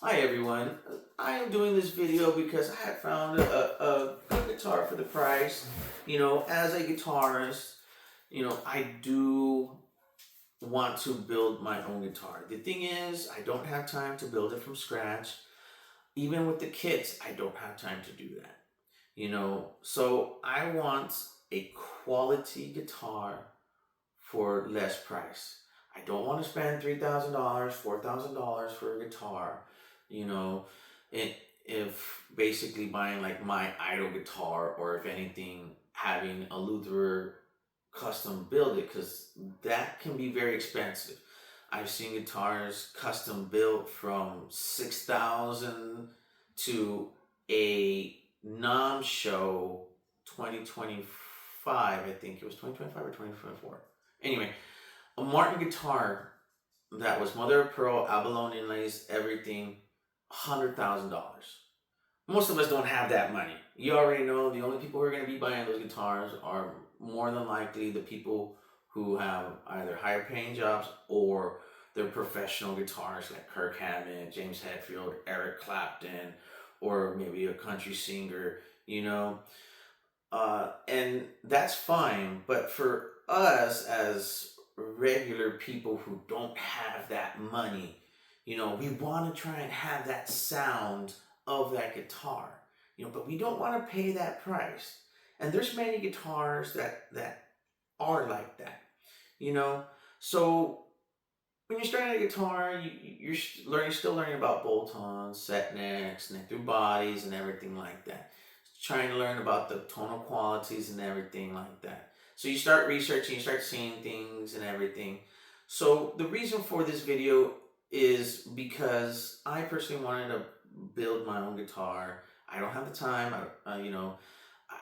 Hi everyone, I am doing this video because I had found a good guitar for the price. As a guitarist, I do want to build my own guitar. The thing is, I don't have time to build it from scratch. Even with the kits, I don't have time to do that. So I want a quality guitar for less price. I don't want to spend $3,000, $4,000 for a guitar. You know, it, if basically buying like my idol guitar, or if anything, having a Lutherer custom build it, because that can be very expensive. I've seen guitars custom built from 6,000 to a non-show 2025. I think it was 2025 or 2024. Anyway, a Martin guitar that was mother of pearl, abalone inlays, everything, $100,000. Most of us don't have that money. You already know the only people who are going to be buying those guitars are more than likely the people who have either higher paying jobs or they're professional guitarists like Kirk Hammett, James Hetfield, Eric Clapton, or maybe a country singer. And that's fine. But for us as regular people who don't have that money, we want to try and have that sound of that guitar, but we don't want to pay that price. And there's many guitars that are like that, you know. So when you're starting a guitar, you're still learning about bolt-ons, set necks, neck-thru bodies, and everything like that. Trying to learn about the tonal qualities and everything like that. So you start researching, you start seeing things and everything. So the reason for this video is because I personally wanted to build my own guitar. I don't have the time. I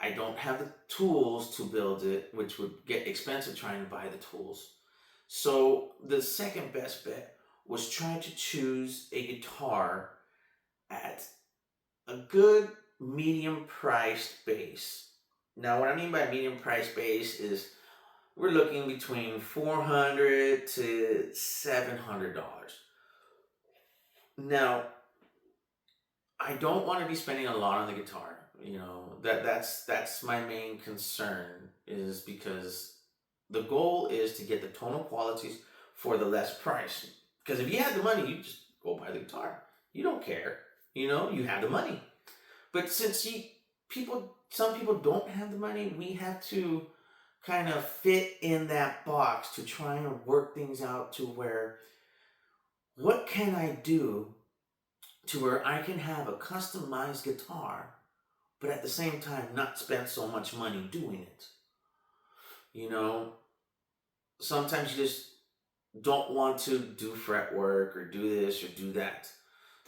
don't have the tools to build it, which would get expensive trying to buy the tools. So the second best bet was trying to choose a guitar at a good medium priced base. Now, what I mean by medium priced base is we're looking between $400 to $700. Now, I don't want to be spending a lot on the guitar. That's my main concern, is because the goal is to get the tonal qualities for the less price. Because if you had the money, you just go buy the guitar. You don't care. You have the money. But since some people don't have the money, we have to kind of fit in that box to try and work things out to where, what can I do to where I can have a customized guitar, but at the same time not spend so much money doing it. You know, Sometimes you just don't want to do fretwork or do this or do that.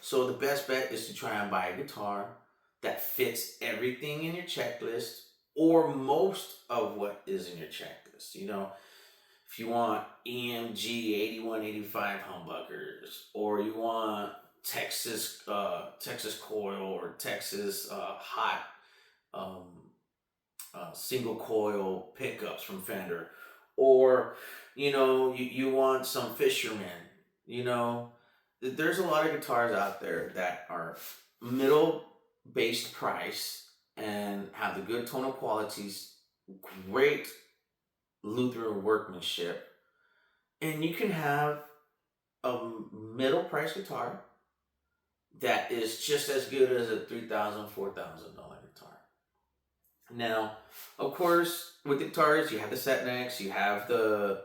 So the best bet is to try and buy a guitar that fits everything in your checklist, or most of what is in your checklist. If you want EMG 8185 humbuckers, or you want Texas coil, or Texas hot um, single coil pickups from Fender, or you want some Fisherman. There's a lot of guitars out there that are middle based price and have the good tonal qualities, great Lutheran workmanship, and you can have a middle price guitar that is just as good as a $3,000, $4,000 guitar. Now, of course, with guitars, you have the set necks, you have the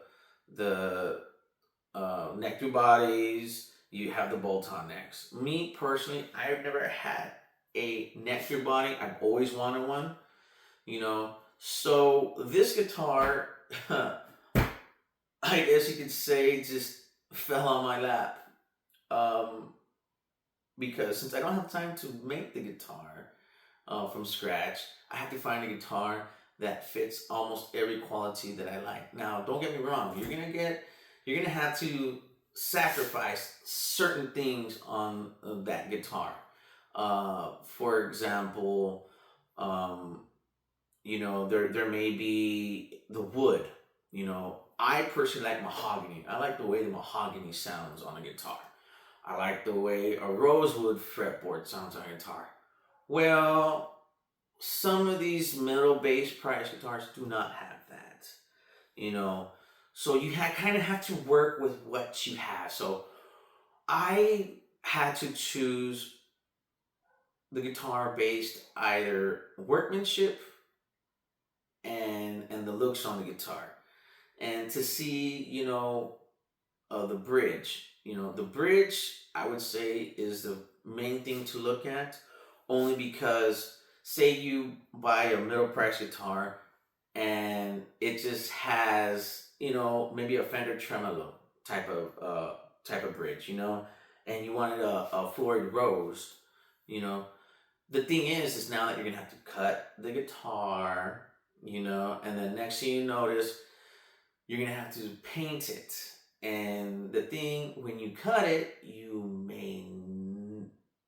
neck-thru bodies, you have the bolt-on necks. Me personally, I've never had a neck-thru body. I've always wanted one. So this guitar, I guess you could say, just fell on my lap. Because since I don't have time to make the guitar from scratch, I have to find a guitar that fits almost every quality that I like. Now, don't get me wrong, you're gonna have to sacrifice certain things on that guitar. For example, there may be the wood. I personally like mahogany. I like the way the mahogany sounds on a guitar. I like the way a rosewood fretboard sounds on a guitar. Well, some of these middle bass price guitars do not have that, you know. So you kind of have to work with what you have. So I had to choose the guitar based either workmanship and the looks on the guitar, and to see, the bridge. The bridge, I would say, is the main thing to look at, only because say you buy a middle price guitar and it just has, maybe a Fender tremolo type of bridge, and you wanted a Floyd Rose, you know. The thing is now that you're gonna have to cut the guitar, and then next thing you notice, you're gonna have to paint it. And the thing, when you cut it, you may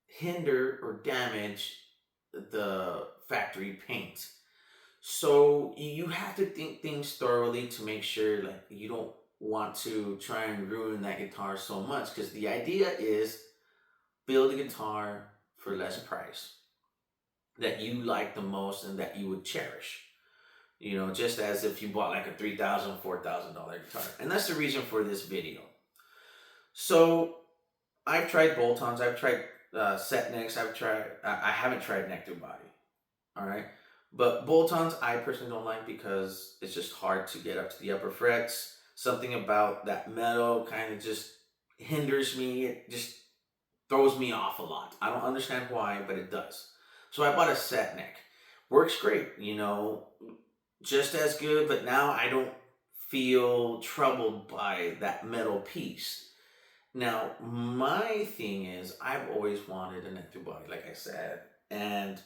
hinder or damage the factory paint. So you have to think things thoroughly to make sure, like, you don't want to try and ruin that guitar so much, because the idea is build a guitar for less price that you like the most and that you would cherish. Just as if you bought like a $3,000, $4,000 guitar. And that's the reason for this video. So I've tried bolt-ons, I've tried set necks, I haven't tried neck-thru body. All right. But bolt-ons I personally don't like because it's just hard to get up to the upper frets. Something about that metal kind of just hinders me. It just throws me off a lot. I don't understand why, but it does. So I bought a set neck. Works great, just as good, but now I don't feel troubled by that metal piece. Now, my thing is, I've always wanted a neck-thru body, like I said, and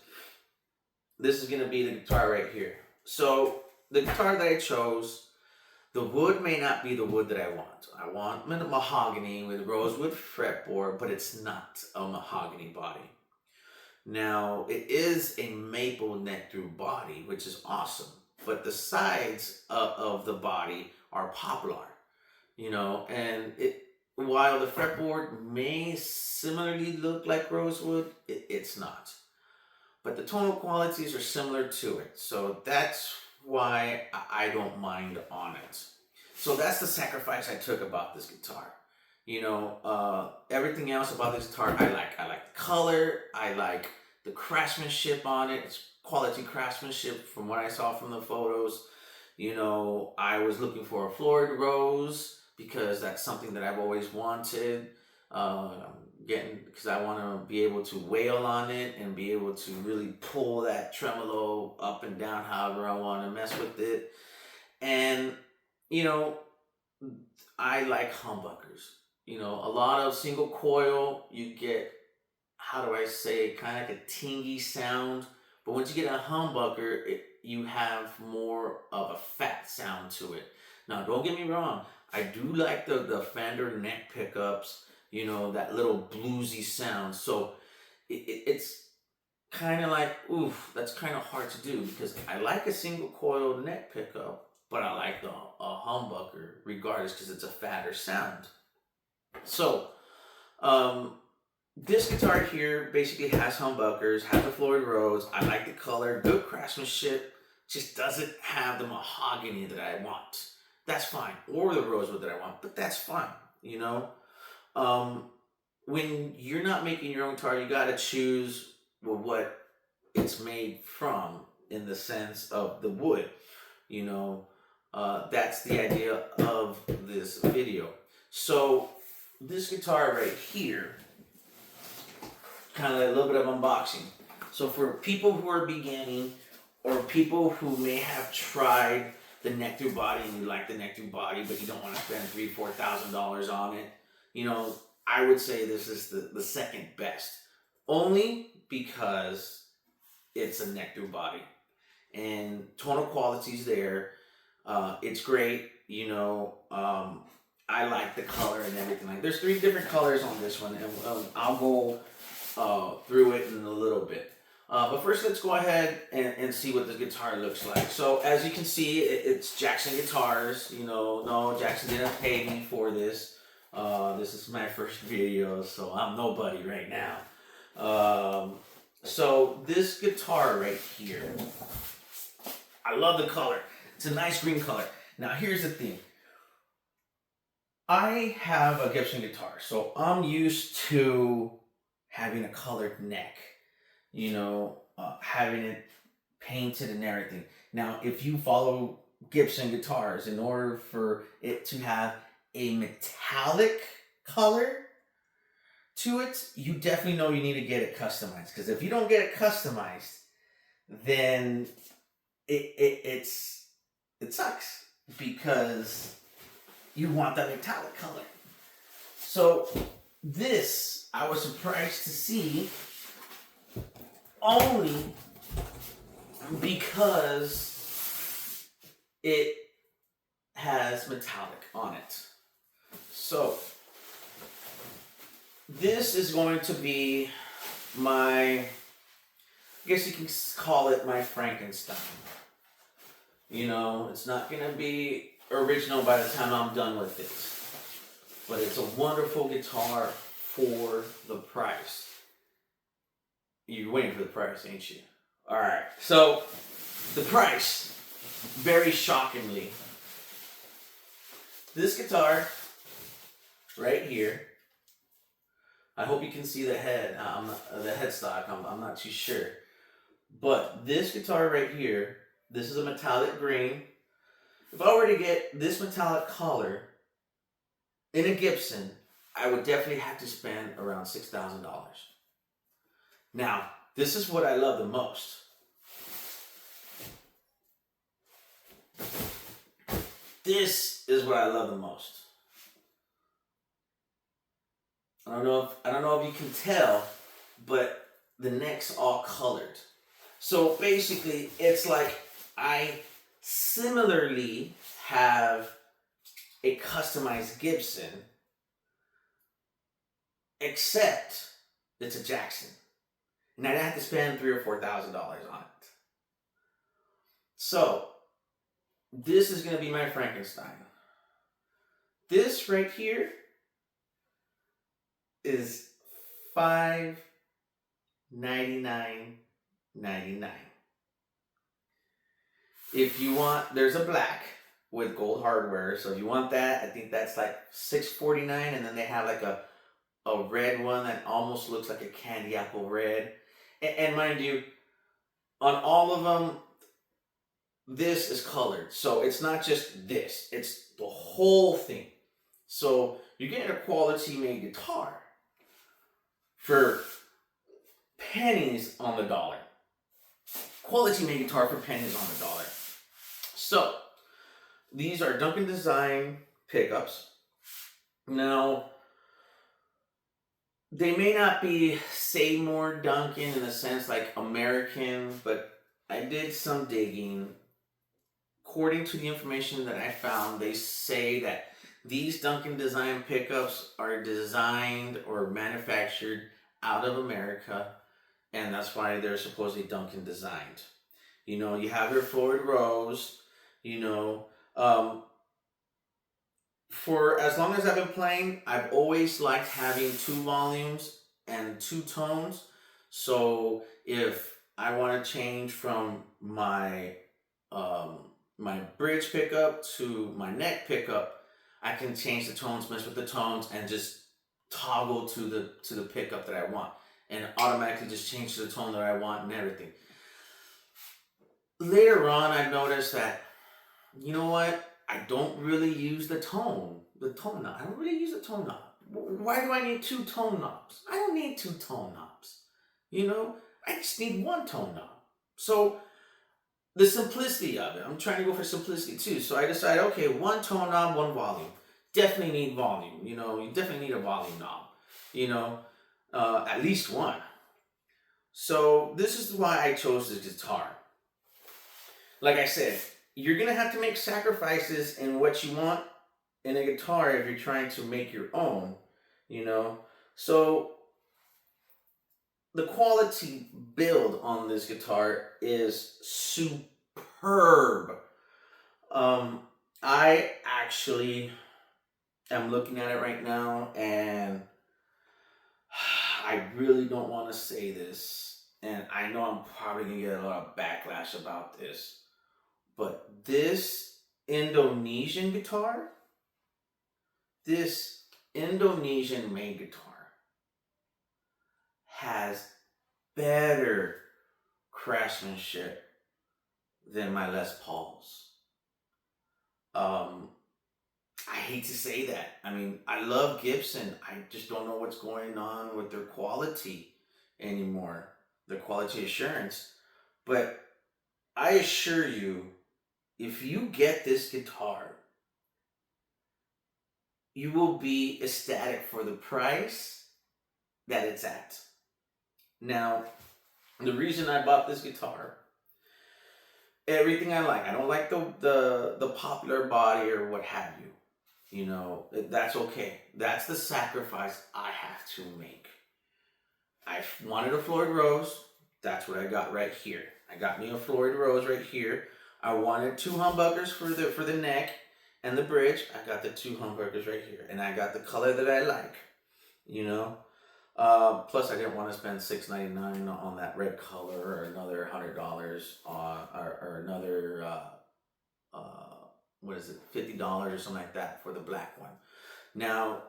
this is going to be the guitar right here. So the guitar that I chose, the wood may not be the wood that I want. I want mahogany with rosewood fretboard, but it's not a mahogany body. Now, it is a maple neck-thru body, which is awesome, but the sides of the body are poplar, and while the fretboard may similarly look like rosewood, it's not. But the tonal qualities are similar to it, so that's why I don't mind on it. So that's the sacrifice I took about this guitar. Everything else about this guitar I like. I like the color, I like the craftsmanship on it. It's quality craftsmanship from what I saw from the photos. I was looking for a Floyd Rose because that's something that I've always wanted. Because I want to be able to wail on it and be able to really pull that tremolo up and down however I want to mess with it. And, I like humbuckers. A lot of single coil, you get, how do I say, kind of like a tingy sound. But once you get a humbucker, you have more of a fat sound to it. Now, don't get me wrong. I do like the Fender neck pickups, that little bluesy sound. So it's kind of like, oof, that's kind of hard to do because I like a single coil neck pickup, but I like a humbucker regardless because it's a fatter sound. So, this guitar here basically has humbuckers, has a Floyd Rose. I like the color, good craftsmanship, just doesn't have the mahogany that I want. That's fine. Or the rosewood that I want, but that's fine, When you're not making your own guitar, you gotta choose what it's made from in the sense of the wood, That's the idea of this video. So this guitar right here, kind of a little bit of unboxing. So for people who are beginning or people who may have tried the neck-thru body and you like the neck-thru body but you don't want to spend $3,000-$4,000 on it, I would say this is the second best, only because it's a neck-thru body and tonal quality's there. It's great, I like the color and everything. Like, there's 3 different colors on this one, and I'll go through it in a little bit. But first, let's go ahead and see what the guitar looks like. So as you can see, it's Jackson Guitars. No, Jackson didn't pay me for this. This is my first video, so I'm nobody right now. So this guitar right here, I love the color. It's a nice green color. Now here's the thing. I have a Gibson guitar, so I'm used to having a colored neck, having it painted and everything. Now, if you follow Gibson guitars, in order for it to have a metallic color to it, you definitely know you need to get it customized. Because if you don't get it customized, then it sucks, because you want that metallic color. So this, I was surprised to see, only because it has metallic on it. So this is going to be my, I guess you can call it my Frankenstein. It's not going to be original by the time I'm done with it. But it's a wonderful guitar for the price. You're waiting for the price, ain't you? Alright, so the price, very shockingly. This guitar right here, I hope you can see the head, the headstock, I'm not too sure. But this guitar right here, this is a metallic green. If I were to get this metallic color in a Gibson, I would definitely have to spend around $6,000. Now, this is what I love the most. This is what I love the most. I don't know if you can tell, but the neck's all colored. So basically, it's like I similarly have a customized Gibson, except it's a Jackson. And I'd have to spend $3,000 or $4,000 on it. So, this is going to be my Frankenstein. This right here is $599.99. If you want, there's a black with gold hardware. So if you want that, I think that's like $649. And then they have like a red one that almost looks like a candy apple red. And mind you, on all of them, this is colored. So it's not just this, it's the whole thing. So you're getting a quality made guitar for pennies on the dollar. Quality made guitar for pennies on the dollar. So these are Duncan Design pickups. Now, they may not be Seymour Duncan in the sense like American, but I did some digging. According to the information that I found, they say that these Duncan Design pickups are designed or manufactured out of America, and that's why they're supposedly Duncan designed. You have your Floyd Rose, for as long as I've been playing, I've always liked having 2 volumes and 2 tones. So if I want to change from my my bridge pickup to my neck pickup, I can change the tones, mess with the tones, and just toggle to the pickup that I want, and automatically just change to the tone that I want and everything. Later on, I've noticed that, you know what? I don't really use the tone knob. I don't really use the tone knob. Why do I need 2 tone knobs? I don't need 2 tone knobs. I just need 1 tone knob. So the simplicity of it, I'm trying to go for simplicity too. So I decided, okay, 1 tone knob, 1 volume. Definitely need volume. You definitely need a volume knob. At least 1. So this is why I chose this guitar. Like I said, you're going to have to make sacrifices in what you want in a guitar if you're trying to make your own, So the quality build on this guitar is superb. I actually I'm looking at it right now, and I really don't want to say this, and I know I'm probably gonna get a lot of backlash about this, but this Indonesian guitar, this Indonesian made guitar has better craftsmanship than my Les Pauls. Um, I hate to say that. I mean, I love Gibson. I just don't know what's going on with their quality anymore, their quality assurance. But I assure you, if you get this guitar, you will be ecstatic for the price that it's at. Now, the reason I bought this guitar, everything I like. I don't like the popular body or what have you. You know, that's okay. That's the sacrifice I have to make. I wanted a Floyd Rose. That's what I got right here. I got me a Floyd Rose right here. I wanted two humbuckers for the neck and the bridge. I got the two humbuckers right here, and I got the color that I like. You know, plus I didn't want to spend $6.99 on that red color, or another $100 on, or another what is it, $50 or something like that for the black one. Now,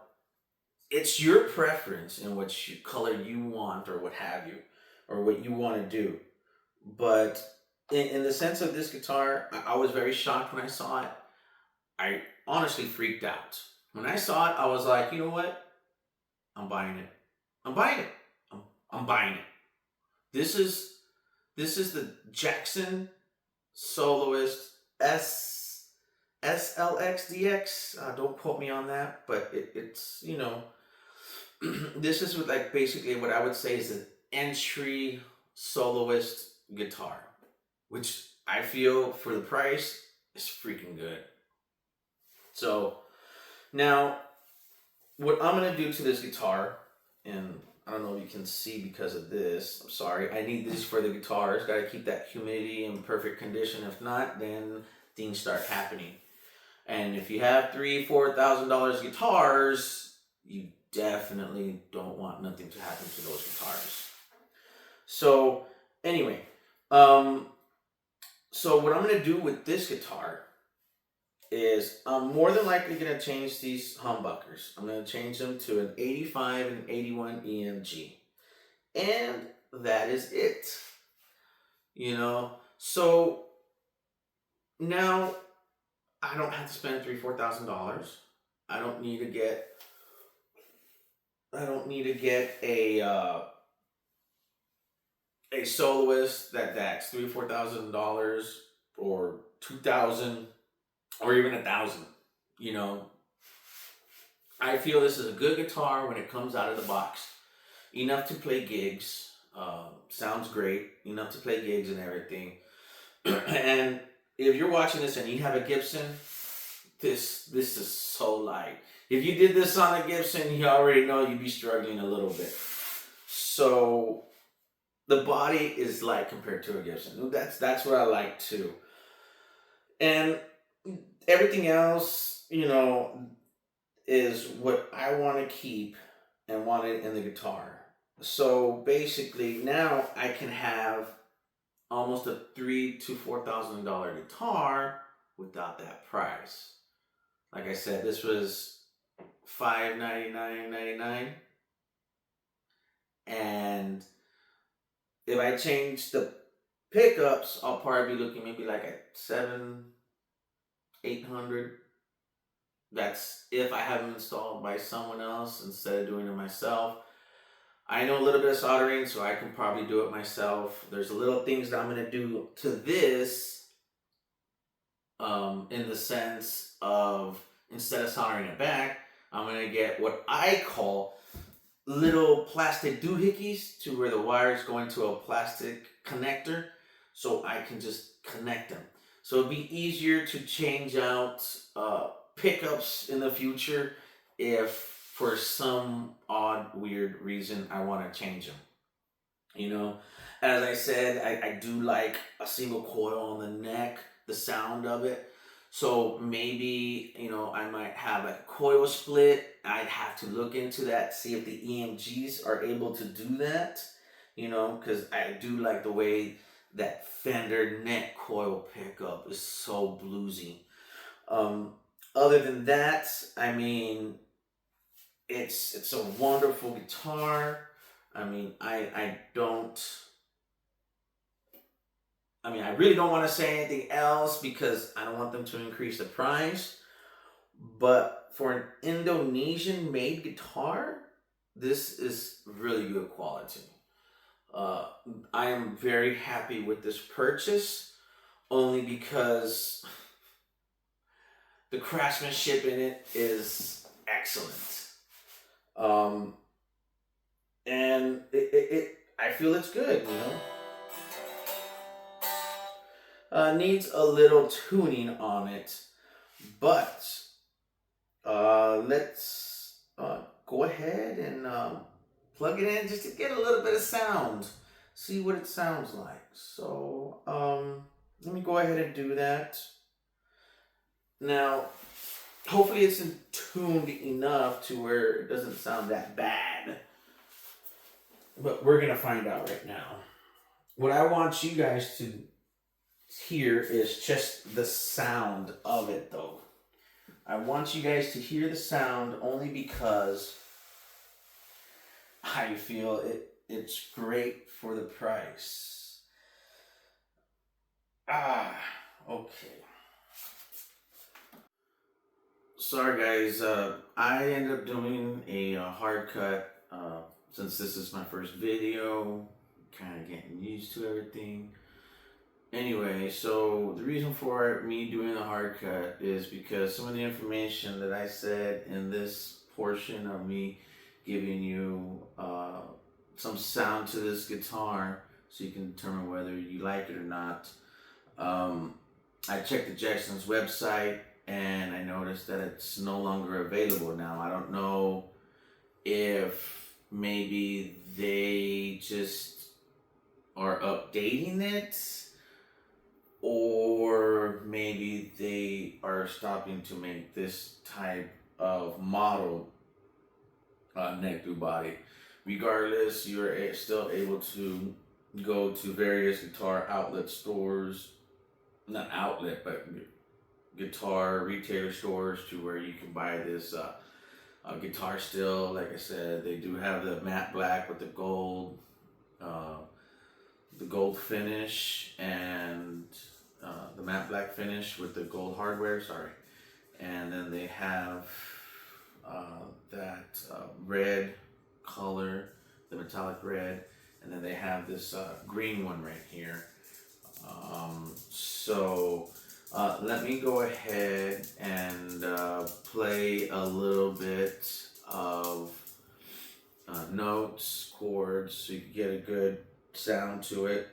it's your preference in which color you want, or what have you, or what you want to do. But in the sense of this guitar, I was very shocked when I saw it. I honestly freaked out. When I saw it, I was like, you know what? I'm buying it. I'm buying it. I'm buying it. This is the Jackson Soloist SLX DX. Don't quote me on that, but it's, you know, this is what, like, basically what I would say is an entry soloist guitar, which I feel for the price is freaking good. So now, what I'm gonna do to this guitar, and I don't know if you can see because of this. I'm sorry. I need this for the guitars. Got to keep that humidity in perfect condition. If not, then things start happening. And if you have $3,000-$4,000 guitars, you definitely don't want nothing to happen to those guitars. So anyway, so what I'm gonna do with this guitar is I'm more than likely gonna change these humbuckers. I'm gonna change them to an 85 and 81 EMG, and that is it. You know, so now I don't have to spend $3,000-$4,000. I don't need to get a soloist that's $3,000-$4,000, or 2,000, or even 1,000. You know, I feel this is a good guitar when it comes out of the box. Enough to play gigs. Sounds great. Enough to play gigs and everything. And if you're watching this and you have a Gibson, this is so light. If you did this on a Gibson, you already know you'd be struggling a little bit. So the body is light compared to a Gibson. That's what I like too. And everything else, you know, is what I want to keep and want it in the guitar. So basically, now I can have almost a $3,000 to $4,000 guitar without that price. Like I said, this was $599.99, and if I change the pickups, I'll probably be looking maybe like at $700-$800. That's if I have them installed by someone else instead of doing it myself. I know a little bit of soldering, so I can probably do it myself. There's little things that I'm going to do to this, in the sense of, instead of soldering it back, I'm going to get what I call little plastic doohickeys, to where the wires go into a plastic connector, so I can just connect them. So it'd be easier to change out pickups in the future if for some odd, weird reason I want to change them. You know, as I said, I do like a single coil on the neck, the sound of it. So maybe, I might have a coil split. I'd have to look into that, see if the EMGs are able to do that, because I do like the way that Fender neck coil pickup is so bluesy. Um, Other than that, I mean, it's a wonderful guitar. I mean, I really don't want to say anything else because I don't want them to increase the price. But for an Indonesian made guitar, this is really good quality. Uh, I am very happy with this purchase only because the craftsmanship in it is excellent. Um, and I feel it's good. Needs a little tuning on it, but let's go ahead and plug it in just to get a little bit of sound, see what it sounds like. So let me go ahead and do that. Now, hopefully it's tuned enough to where it doesn't sound that bad, but we're gonna find out right now. What I want you guys to hear is just the sound of it, though. I want you guys to hear the sound only because I feel it's great for the price. Okay. Sorry guys, I ended up doing a hard cut since this is my first video, kind of getting used to everything. Anyway, so the reason for me doing the hard cut is because some of the information that I said in this portion of me giving you some sound to this guitar so you can determine whether you like it or not. I checked the Jackson's website and I noticed that it's no longer available now. I don't know if maybe they just are updating it, or maybe they are stopping to make this type of model neck-thru body. Regardless, you're still able to go to various guitar outlet stores, not outlet, but guitar retailer stores, to where you can buy this guitar still. Like I said, they do have the matte black with the gold finish, and the matte black finish with the gold hardware, sorry. And then they have that red color, the metallic red, and then they have this green one right here. So let me go ahead and play a little bit of notes, chords, so you can get a good sound to it.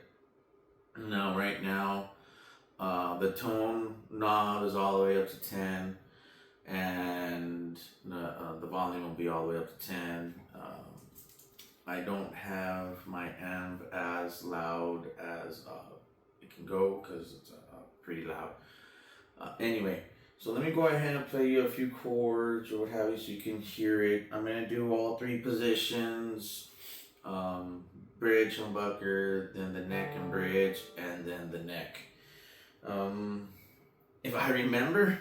Now, right now, the tone knob is all the way up to 10, and the volume will be all the way up to 10. I don't have my amp as loud as it can go because it's pretty loud. Anyway, so let me go ahead and play you a few chords or what have you so you can hear it. I'm going to do all three positions. Bridge, humbucker, then the neck and bridge, and then the neck. If I remember,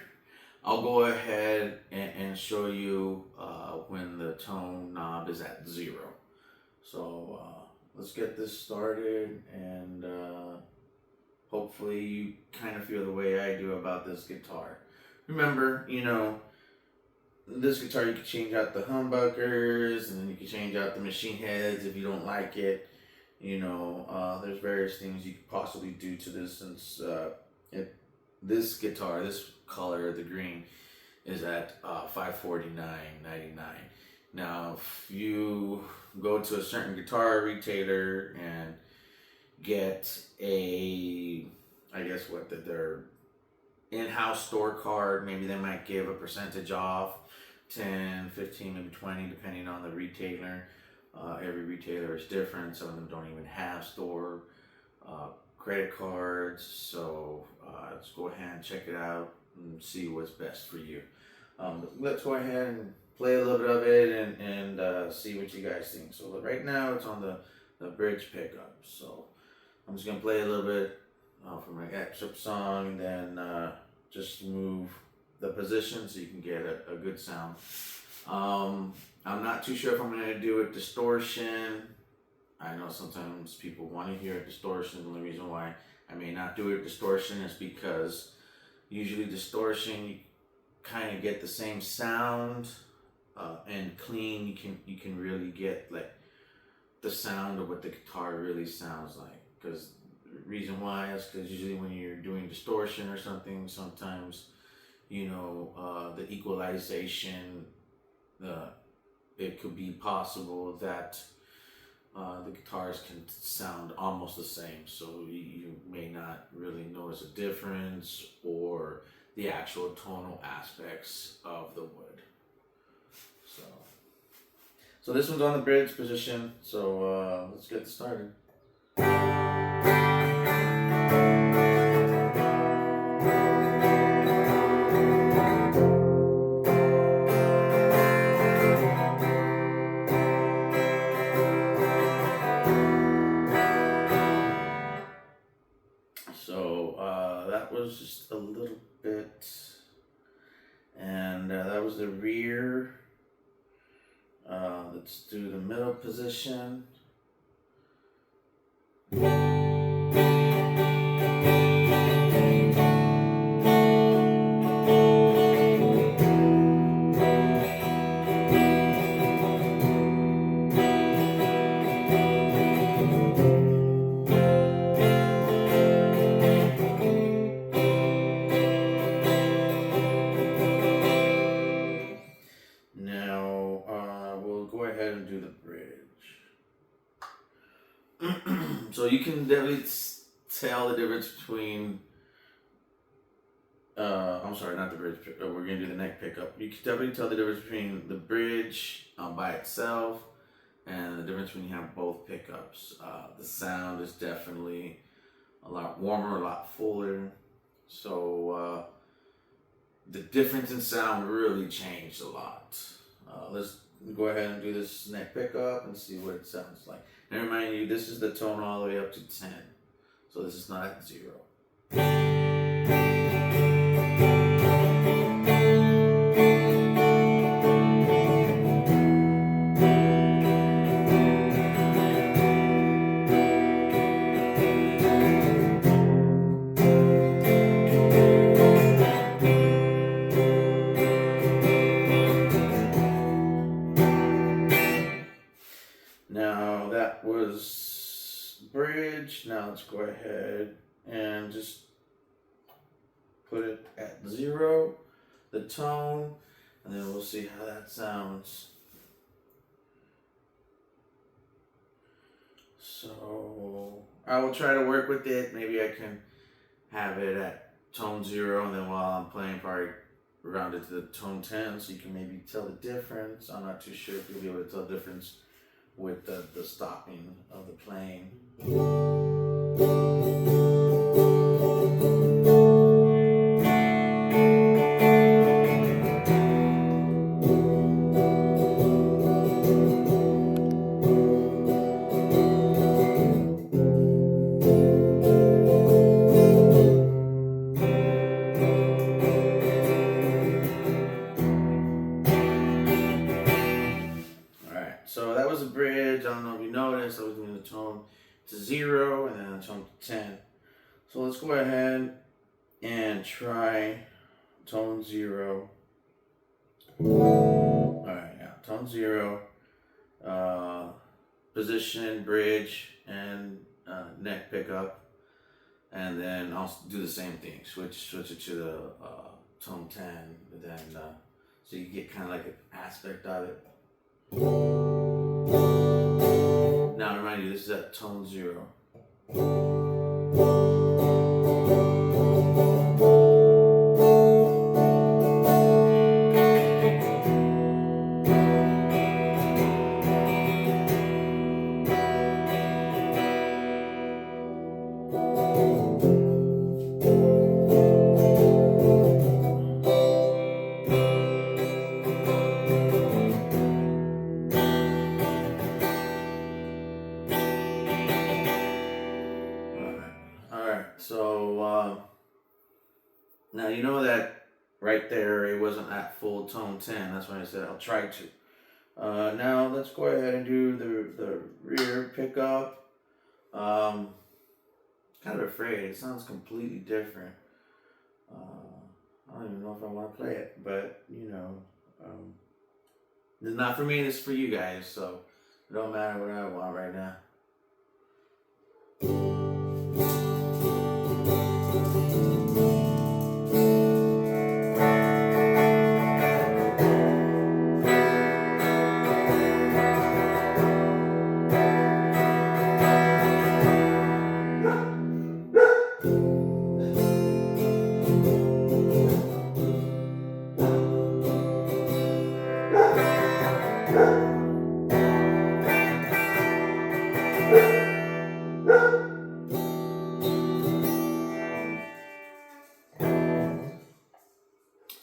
I'll go ahead and show you when the tone knob is at 0. So let's get this started, and hopefully you kind of feel the way I do about this guitar. Remember, this guitar, you can change out the humbuckers, and you can change out the machine heads if you don't like it. There's various things you could possibly do to this, since this guitar, this color, the green, is at $549.99. Now, if you go to a certain guitar retailer and get their in-house store card, maybe they might give a percentage off, 10, 15, maybe 20, depending on the retailer. Every retailer is different. Some of them don't even have store credit cards, so let's go ahead and check it out. and see what's best for you. Let's go ahead and play a little bit of it and see what you guys think. So right now it's on the bridge pickup. So I'm just gonna play a little bit from my excerpt song, and then just move the position so you can get a good sound. I'm not too sure if I'm gonna do a distortion. I know sometimes people want to hear a distortion. The only reason why I may not do a distortion is because usually distortion, you kind of get the same sound, and clean. You can really get like the sound of what the guitar really sounds like. Because the reason why is because usually when you're doing distortion or something, sometimes the equalization, it could be possible that the guitars can sound almost the same, so you may not really notice a difference or the actual tonal aspects of the wood. So this one's on the bridge position, so let's get started. That was just a little bit, and that was the rear. Let's do the middle position. So you can definitely tell the difference between, I'm sorry, not the bridge, we're going to do the neck pickup. You can definitely tell the difference between the bridge by itself and the difference when you have both pickups. The sound is definitely a lot warmer, a lot fuller. So the difference in sound really changed a lot. Let's go ahead and do this neck pickup and see what it sounds like. And remind you, this is the tone all the way up to 10. So this is not at 0. Now that was bridge. Now let's go ahead and just put it at 0, the tone, and then we'll see how that sounds. So I will try to work with it. Maybe I can have it at tone 0, and then while I'm playing, probably round it to the tone 10, so you can maybe tell the difference. I'm not too sure if you'll be able to tell the difference with the stopping of the playing. So that was a bridge. I don't know if you noticed, I was doing the tone to 0 and then the tone to 10. So let's go ahead and try tone 0. Alright, yeah, tone 0, position, bridge, and neck pickup. And then I'll do the same thing, switch it to the tone 10, and then so you get kind of like an aspect of it. Now remind you, this is at tone 0. Now you know that right there it wasn't at full tone 10. That's why I said I'll try to. Now let's go ahead and do the rear pickup. Kind of afraid. It sounds completely different. I don't even know if I want to play it, but you know, it's not for me. It's for you guys. So it don't matter what I want right now.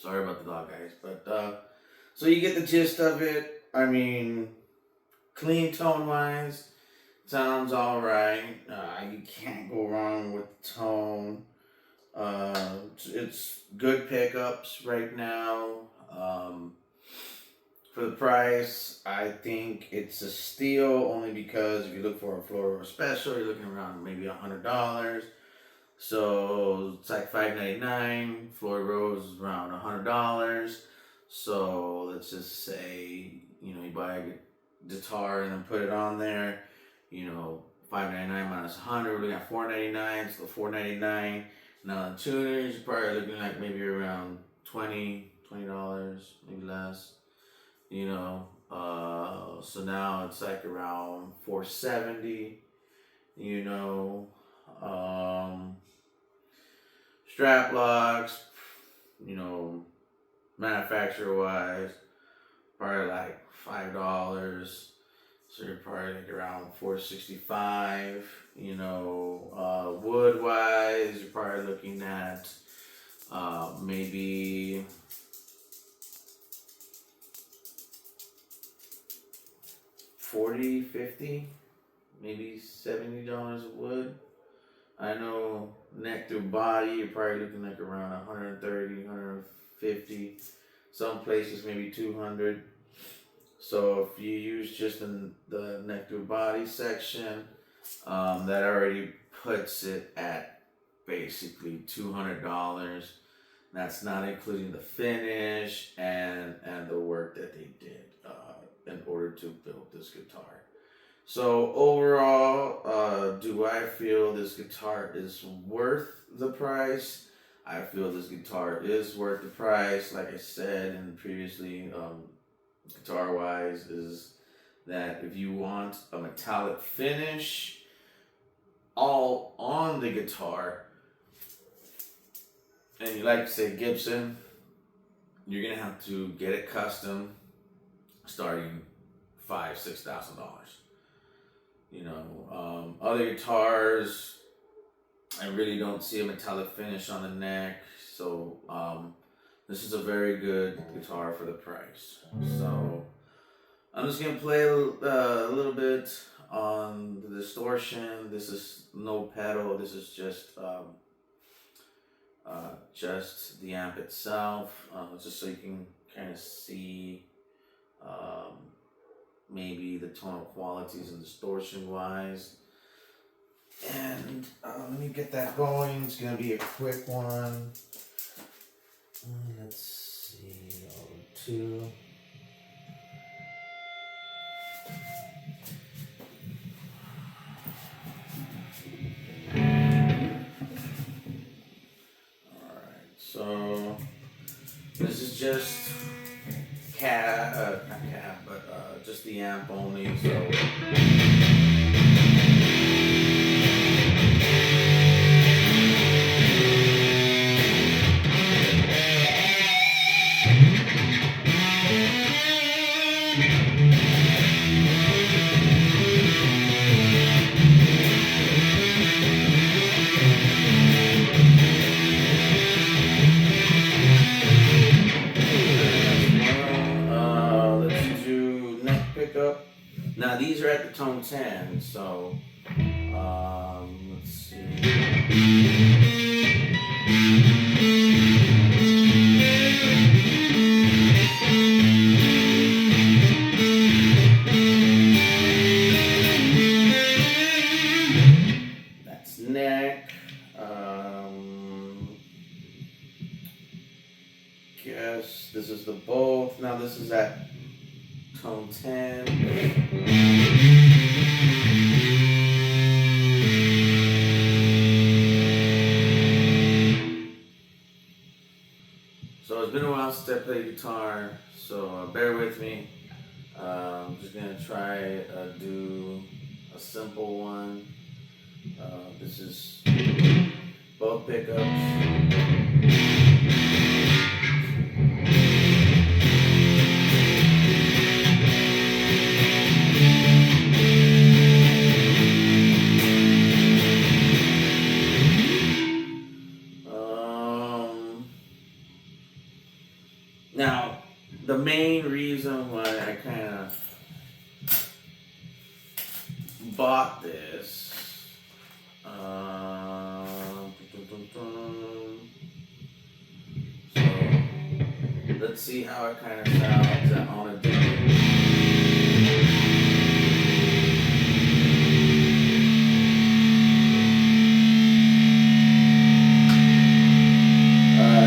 Sorry about the dog, guys, but so you get the gist of it. I mean, clean tone wise, sounds all right. You can't go wrong with the tone. It's good pickups right now. For the price, I think it's a steal only because if you look for a floral special, you're looking around maybe $100. So it's like $5.99. Floyd Rose is around $100. So let's just say, you know, you buy a guitar and then put it on there. You know, $5.99 minus 100, we're looking at $4.99. So $4.99. Now the tuners, you're probably looking like maybe around $20, maybe less. You know, so now it's like around $4.70. You know. Strap locks, you know, manufacturer wise, probably like $5. So you're probably like around $4.65. You know, wood wise, you're probably looking at maybe $40, $50, maybe $70 of wood. I know neck-thru body, you're probably looking like around 130, 150. Some places maybe 200. So if you use just the neck-thru body section, that already puts it at basically $200. That's not including the finish and the work that they did in order to build this guitar. So overall, do I feel this guitar is worth the price? I feel this guitar is worth the price. Like I said and previously, guitar wise, is that if you want a metallic finish all on the guitar, and you like to say Gibson, you're gonna have to get it custom, starting $5,000-$6,000. You know, other guitars, I really don't see a metallic finish on the neck, so this is a very good guitar for the price. So I'm just gonna play a little bit on the distortion. This is no pedal. This is just the amp itself, just so you can kind of see maybe the tonal qualities and distortion wise. And let me get that going. It's gonna be a quick one. Let's see, 2. Alright, so this is just not cab, but just the amp only, so. Now these are at the tone 10, so let's see. this is at tone 10. So it's been a while since I played guitar, so bear with me. I'm just gonna try do a simple one. This is both pickups. Now, the main reason why I kind of bought this, so let's see how it kind of sounds on a demo.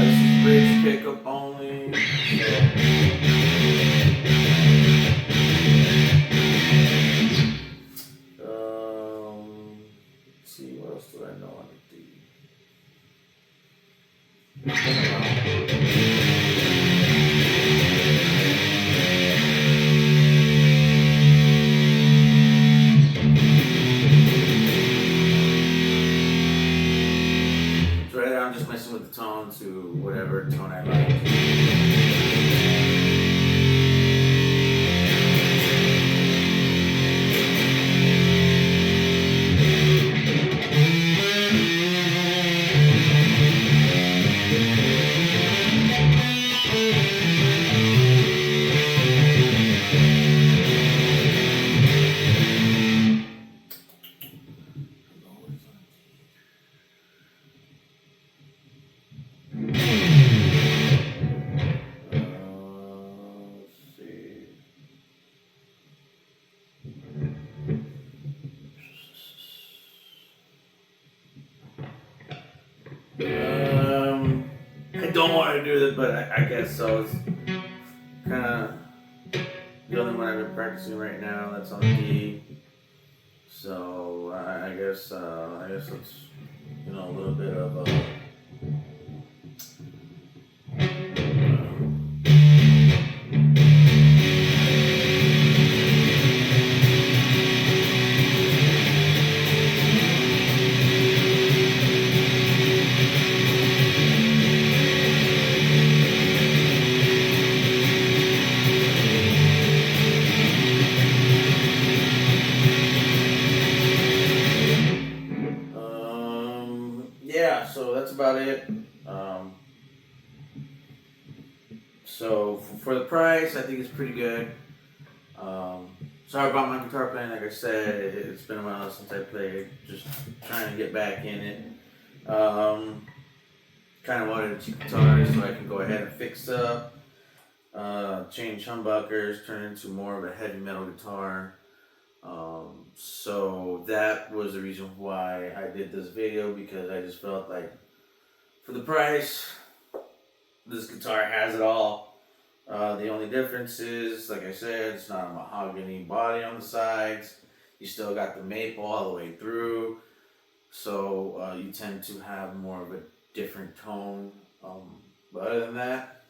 This is bridge pickup only. Let's see, what else do I know on the D? So right now I'm just messing with the tone to whatever tone I like. I don't want to do this, but I guess so. It's kind of the only one I've been practicing right now. That's on D. So I guess it's a little bit of a. Yeah, so that's about it. So for the price, I think it's pretty good. Sorry about my guitar playing. Like I said, it's been a while since I played. Just trying to get back in it. Kind of wanted a cheap guitar so I can go ahead and fix up, change humbuckers, turn it into more of a heavy metal guitar. So that was the reason why I did this video, because I just felt like for the price, this guitar has it all. The only difference is, like I said, it's not a mahogany body on the sides. You still got the maple all the way through. So you tend to have more of a different tone. But other than that,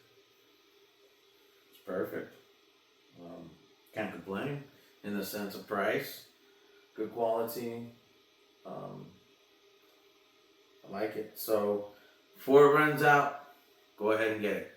it's perfect. Can't complain in the sense of price. Good quality. I like it. So before it runs out, go ahead and get it.